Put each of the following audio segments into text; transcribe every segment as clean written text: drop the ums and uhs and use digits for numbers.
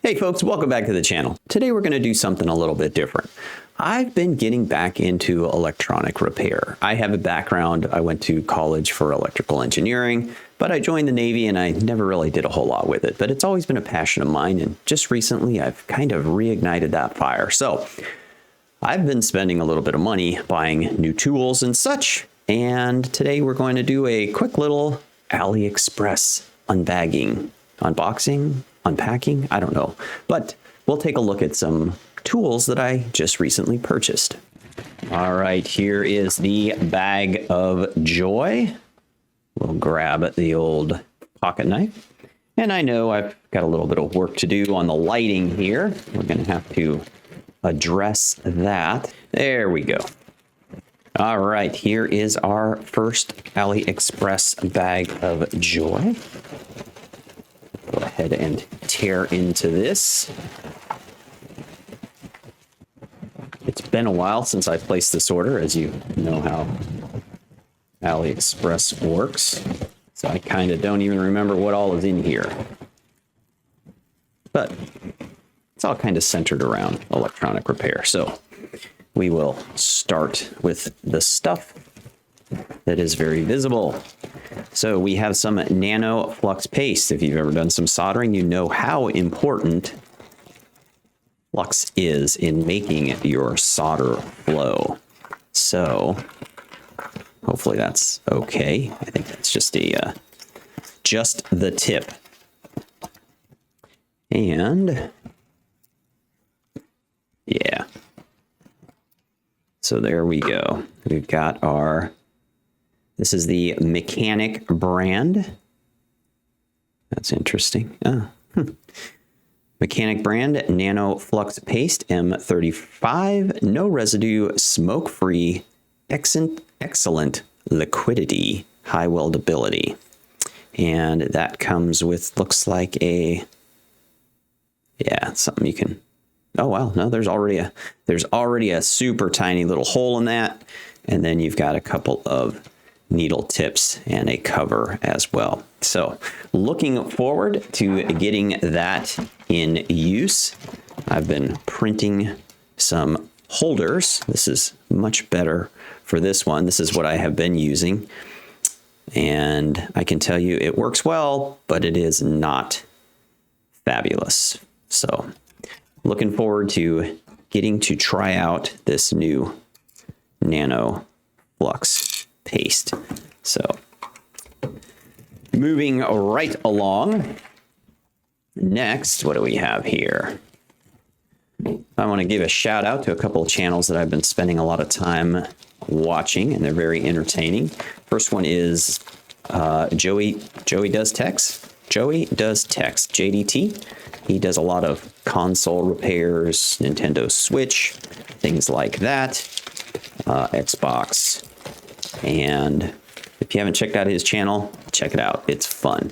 Hey folks, welcome back to the channel. Today we're going to do something a little bit different. I've been getting back into electronic repair. I have a background. I went to college for electrical engineering, but I joined the Navy and I never really did a whole lot with it. But it's always been a passion of mine, and just recently I've kind of reignited that fire. So I've been spending a little bit of money buying new tools and such, and today we're going to do a quick little Aliexpress unboxing, unpacking, I don't know. But we'll take a look at some tools that I just recently purchased. All right, here is the bag of joy. We'll grab the old pocket knife. And I know I've got a little bit of work to do on the lighting here. We're going to have to address that. There we go. All right, here is our first Aliexpress bag of joy. Go ahead and tear into this. It's been a while since I placed this order, as you know how Aliexpress works. So I kind of don't even remember what all is in here. But it's all kind of centered around electronic repair. So we will start with the stuff that is very visible. So we have some nano flux paste. If you've ever done some soldering, you know how important flux is in making your solder flow. So hopefully that's okay. I think that's just the tip. And yeah. So there we go. We've got this is the Mechanic brand. That's interesting. Mechanic brand Nano Flux Paste M35. No residue, smoke-free, excellent liquidity, high weldability. And that comes with, looks like something you can, oh wow, no, there's already a super tiny little hole in that. And then you've got a couple of needle tips and a cover as well. So looking forward to getting that in use. I've been printing some holders. This is much better for this one. This is what I have been using. And I can tell you it works well, but it is not fabulous. So looking forward to getting to try out this new Nano Flux paste. So moving right along. Next, what do we have here? I want to give a shout out to a couple of channels that I've been spending a lot of time watching, and they're very entertaining. First one is Joey Does Techs. Joey Does Techs, JDT. He does a lot of console repairs, Nintendo Switch, things like that, Xbox. And if you haven't checked out his channel, check it out. It's fun.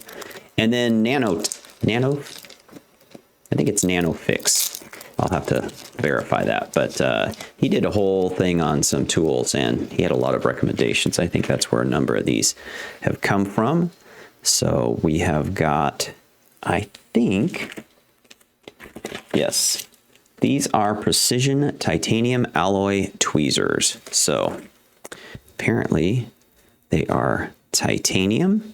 And then Nano, I think it's Nano Fix. I'll have to verify that. But he did a whole thing on some tools, and he had a lot of recommendations. I think that's where a number of these have come from. So we have got, I think, yes, these are precision titanium alloy tweezers. So apparently they are titanium.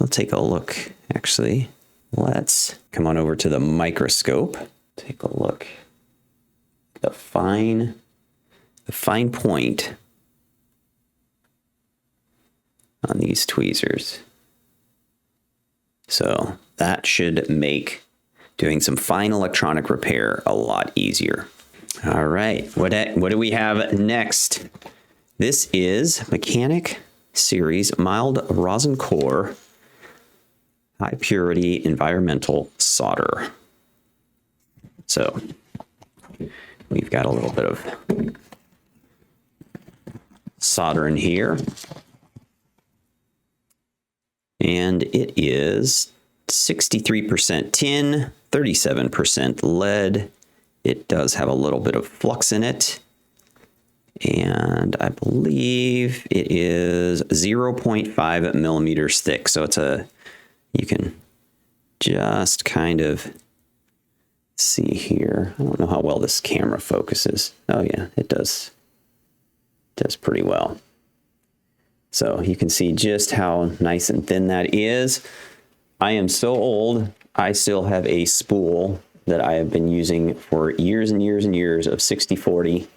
We'll take a look, actually. Let's come on over to the microscope. Take a look. The fine point on these tweezers. So that should make doing some fine electronic repair a lot easier. All right, what do we have next? This is Mechanic Series Mild Rosin Core High Purity Environmental Solder. So we've got a little bit of solder in here. And it is 63% tin, 37% lead. It does have a little bit of flux in it. And I believe it is 0.5 millimeters thick. So you can just kind of see here. I don't know how well this camera focuses. Oh yeah, it does. It does pretty well. So you can see just how nice and thin that is. I am so old, I still have a spool that I have been using for years and years and years of 6040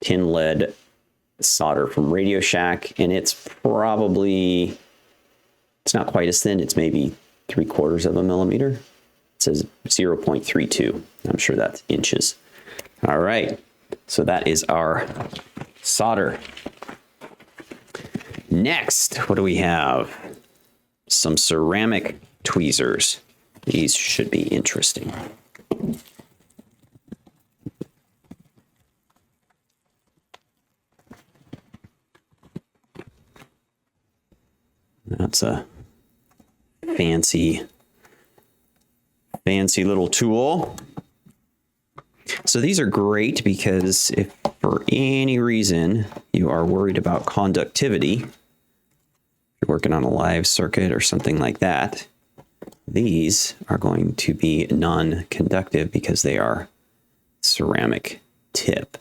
tin lead solder from Radio Shack, and it's probably, it's not quite as thin, it's maybe 3/4 of a millimeter. It says 0.32. I'm sure that's inches. All right, so that is our solder. Next, what do we have? Some ceramic tweezers. These should be interesting. That's a fancy little tool. So these are great because if for any reason you are worried about conductivity, you're working on a live circuit or something like that, these are going to be non-conductive because they are ceramic tip.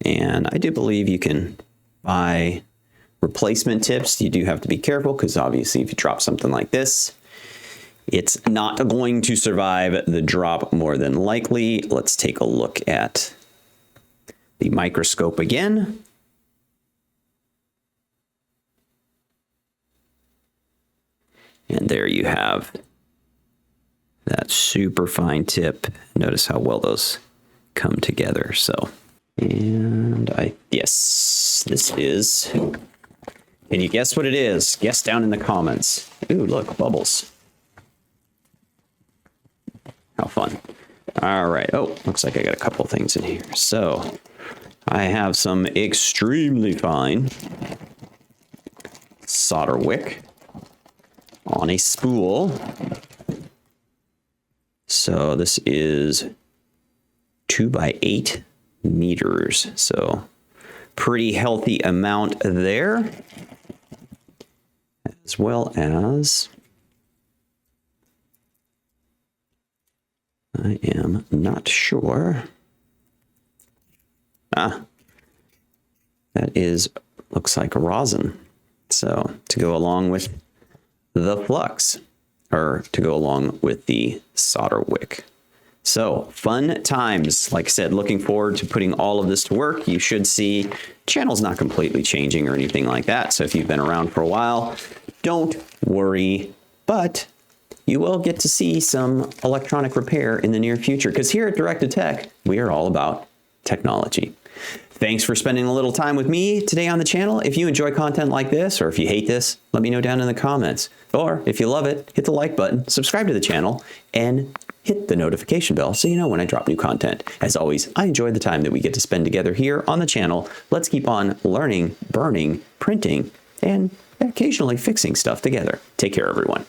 And I do believe you can buy replacement tips. You do have to be careful because obviously if you drop something like this, it's not going to survive the drop more than likely. Let's take a look at the microscope again. And there you have that super fine tip. Notice how well those come together. So, and yes, this is, can you guess what it is? Guess down in the comments. Ooh, look, bubbles. How fun. All right. Oh, looks like I got a couple things in here. So I have some extremely fine solder wick on a spool. So this is 2 by 8 meters. So pretty healthy amount there, as well as I am not sure. That is, looks like a rosin. So to go along with the flux, or to go along with the solder wick. So fun times. Like I said, looking forward to putting all of this to work. You should see the channel's not completely changing or anything like that. So if you've been around for a while, don't worry, but you will get to see some electronic repair in the near future, because here at Directed Tech, we are all about technology. Thanks for spending a little time with me today on the channel. If you enjoy content like this, or if you hate this, let me know down in the comments. Or if you love it, hit the like button, subscribe to the channel, and hit the notification bell so you know when I drop new content. As always, I enjoy the time that we get to spend together here on the channel. Let's keep on learning, burning, printing, and occasionally fixing stuff together. Take care, everyone.